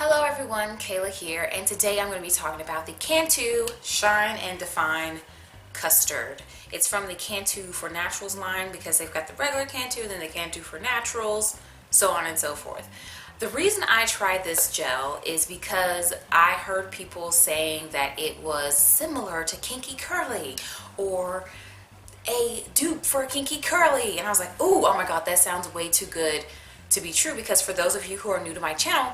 Hello everyone, Kayla here, and today I'm going to be talking about the Cantu Shine and Define Custard. It's from the Cantu for Naturals line because they've got the regular Cantu, then the Cantu for Naturals, so on and so forth. The reason I tried this gel is because I heard people saying that it was similar to Kinky Curly or a dupe for Kinky Curly, and I was like, ooh, oh my god, that sounds way too good to be true. Because for those of you who are new to my channel,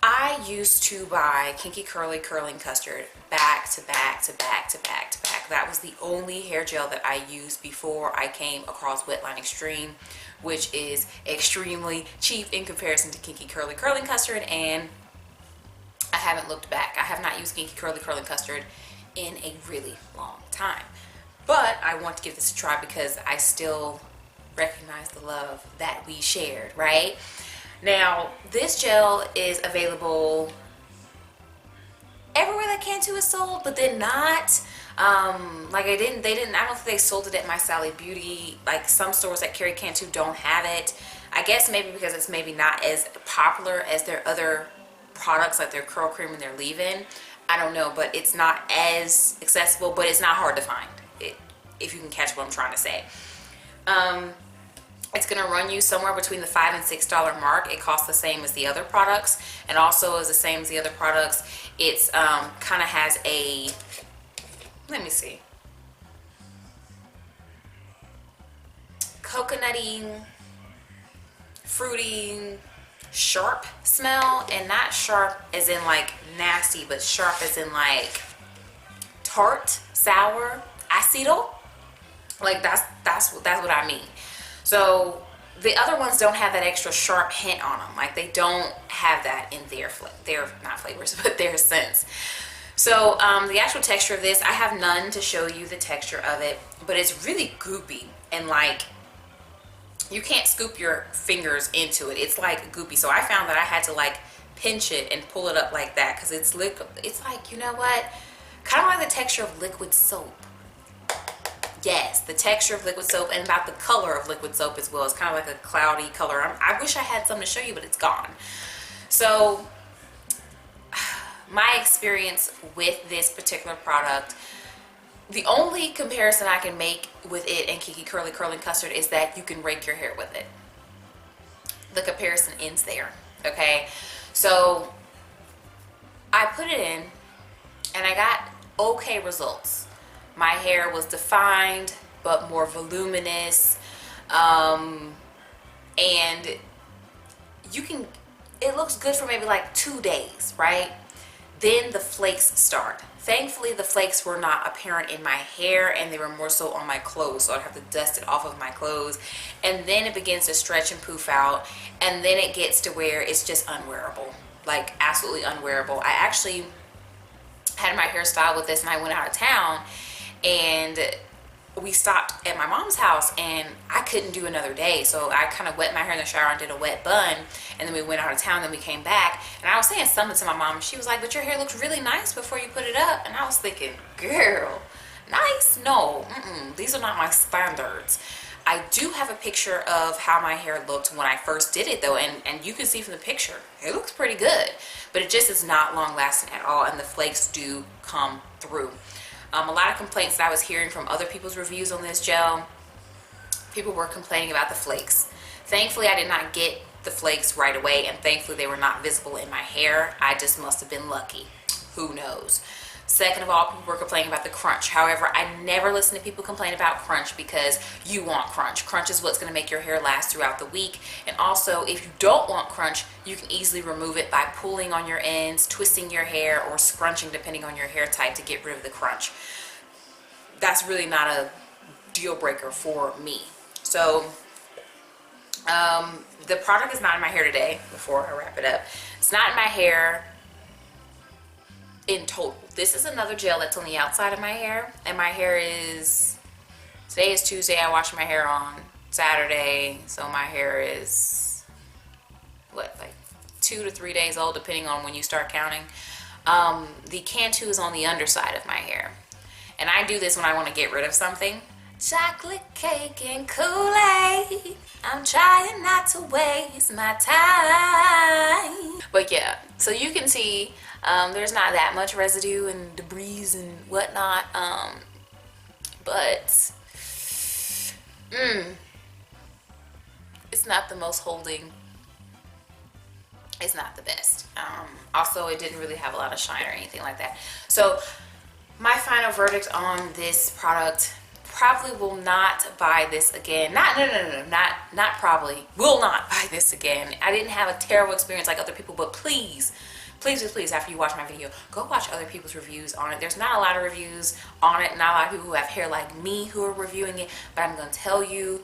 I used to buy Kinky Curly curling custard back to back to back to back to back. That was the only hair gel that I used before I came across Wetline Extreme, which is extremely cheap in comparison to Kinky Curly curling custard, and I haven't looked back. I have not used Kinky Curly curling custard in a really long time. But I want to give this a try because I still recognize the love that we shared, right? Now, this gel is available everywhere that Cantu is sold, but then not. I don't think they sold it at My Sally Beauty. Like, some stores that carry Cantu don't have it. I guess maybe because it's maybe not as popular as their other products, like their curl cream and their leave-in. I don't know, but it's not as accessible, but it's not hard to find, if you can catch what I'm trying to say. It's going to run you somewhere between the $5 and $6 mark. It costs the same as the other products, and also is the same as the other products. It's kind of has a, let me see, coconutty, fruity, sharp smell, and not sharp as in like nasty, but sharp as in like tart, sour, acido. Like that's what I mean. So the other ones don't have that extra sharp hint on them. Like, they don't have that in their not flavors, but their scents. So the actual texture of this, I have none to show you the texture of it, but it's really goopy, and like, you can't scoop your fingers into it. It's like goopy. So I found that I had to like pinch it and pull it up like that, because it's like, you know what, kind of like the texture of liquid soap. Yes, the texture of liquid soap, and about the color of liquid soap as well. It's kind of like a cloudy color. I wish I had some to show you, but it's gone. So my experience with this particular product, the only comparison I can make with it and Kinky Curly curling custard is that you can rake your hair with it. The comparison ends there. Okay, so I put it in and I got okay results. My hair was defined but more voluminous, and it looks good for maybe like 2 days, right? Then the flakes start. Thankfully, the flakes were not apparent in my hair, and they were more so on my clothes, so I'd have to dust it off of my clothes. And then it begins to stretch and poof out, and then it gets to where it's just unwearable, like absolutely unwearable. I actually had my hairstyle with this, and I went out of town, and we stopped at my mom's house, and I couldn't do another day, so I kind of wet my hair in the shower and did a wet bun, and then we went out of town. Then we came back, and I was saying something to my mom, and she was like, but your hair looks really nice before you put it up. And I was thinking, girl, nice? No, these are not my standards. I do have a picture of how my hair looked when I first did it though, and you can see from the picture it looks pretty good, but it just is not long lasting at all, and the flakes do come through. A lot of complaints that I was hearing from other people's reviews on this gel, people were complaining about the flakes. Thankfully, I did not get the flakes right away, and thankfully they were not visible in my hair. I just must have been lucky. Who knows? Second of all, people were complaining about the crunch. However, I never listen to people complain about crunch, because you want crunch. Crunch is what's going to make your hair last throughout the week. And also, if you don't want crunch, you can easily remove it by pulling on your ends, twisting your hair, or scrunching depending on your hair type to get rid of the crunch. That's really not a deal breaker for me. So the product is not in my hair today. Before I wrap it up, it's not in my hair in total. This is another gel that's on the outside of my hair, and my hair is, today is Tuesday, I washed my hair on Saturday, so my hair is what, like 2 to 3 days old, depending on when you start counting. The Cantu is on the underside of my hair, and I do this when I want to get rid of something. chocolate cake and Kool-Aid. I'm trying not to waste my time. But yeah, so you can see there's not that much residue and debris and whatnot. But it's not the most holding. It's not the best. Also, it didn't really have a lot of shine or anything like that. So my final verdict on this product: probably will not buy this again. Not probably. Will not buy this again. I didn't have a terrible experience like other people, but please, after you watch my video, go watch other people's reviews on it. There's not a lot of reviews on it, not a lot of people who have hair like me who are reviewing it, but I'm going to tell you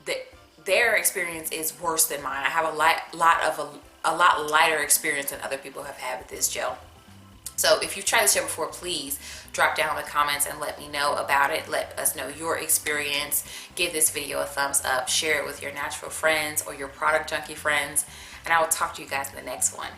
that their experience is worse than mine. I have a lot lighter experience than other people have had with this gel. So if you've tried this gel before, please drop down in the comments and let me know about it. Let us know your experience. Give this video a thumbs up. Share it with your natural friends or your product junkie friends. And I will talk to you guys in the next one.